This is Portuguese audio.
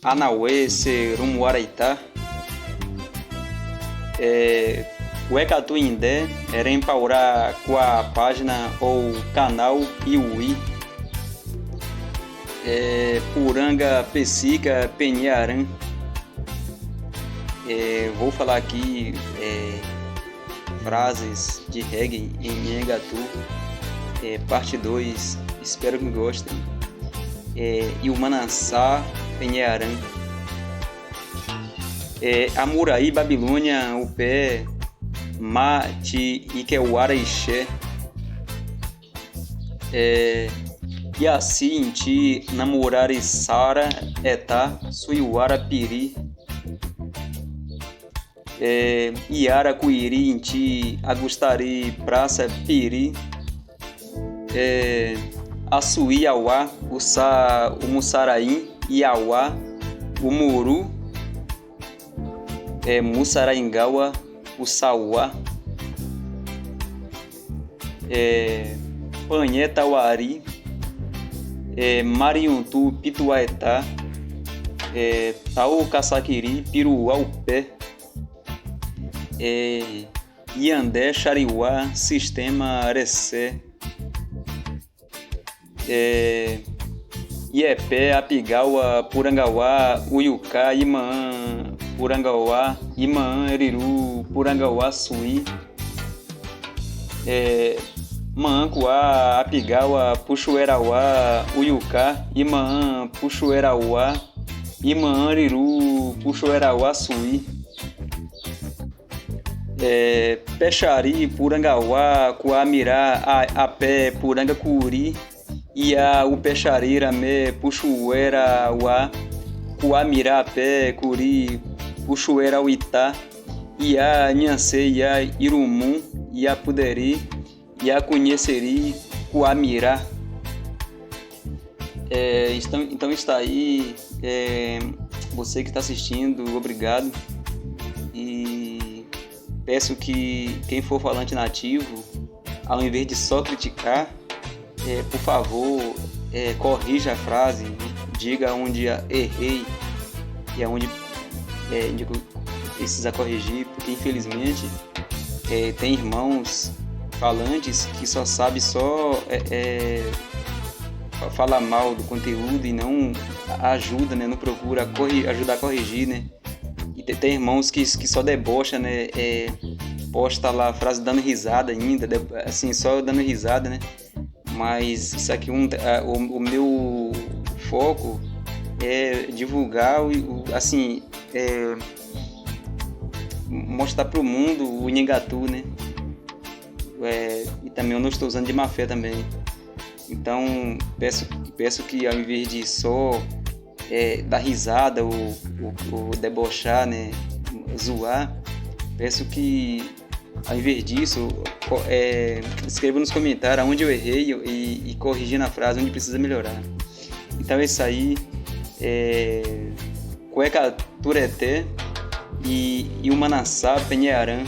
Anauê, Serum, Araitá, Uecatu Indé, Erempaurá com a página ou canal Iuí, Puranga, Pessica, Penharan. Vou falar aqui frases de reggae em Nhangatu, parte 2, espero que gostem. Ilmanansá, Penharan. Amuraí, Babilônia, o pé, Mati, Ikewara, Ixé. Yaci, Inti, Namorari, Sara, Etá, Suiwara, Piri. Iara, Cuiri, Inti, Agustari, Praça, Piri. Açuí, Auá, o Mussaraim, Iauá, o Muru, Mussaraingaua, o Sauá, Panheta, Uari, Mariuntu, Pituaetá, Tau, Caçaquiri, Piruá, o Pé, Iandé, Xariuá, Sistema, Arecé, Iepé, Apigaua, Purangauá, Uiucá, Imaã, Purangauá, Imaã, Eriru, Purangauá, Suí, Maancuá, Apigaua, Puxuerauá, Uiucá, Imaã, Puxuerauá, Imaã, Eriru, Puxuerauá, Suí, Peixari, Purangauá, Coamirá, Apé, Purangacuri, Ia, o Peixarira, Me, Puxuera, Uá, Coamirá, Pé, Curi, Puxuera, Uitá, Ia, Nhancê, Ia, Irumum, Ia, Puderi, Ia, Conheceri, Coamirá. Então está aí, você que está assistindo, obrigado. E peço que quem for falante nativo, ao invés de só criticar, por favor, corrija a frase, diga onde errei e aonde precisa corrigir, porque infelizmente tem irmãos falantes que só sabem falar mal do conteúdo e não ajuda, né? Não procura ajudar a corrigir, né? E tem irmãos que só debocha, né? Posta lá a frase dando risada ainda, assim, só dando risada, né? Mas isso aqui, o meu foco é divulgar, assim, mostrar para o mundo o Nhangatu, né? E também eu não estou usando de má fé também. Então, peço que ao invés de só dar risada ou debochar, né? Zoar, peço que ao invés disso, escreva nos comentários onde eu errei e corrigir na frase onde precisa melhorar. Então é isso aí. Cueca Tureté e o Manassá Penharan.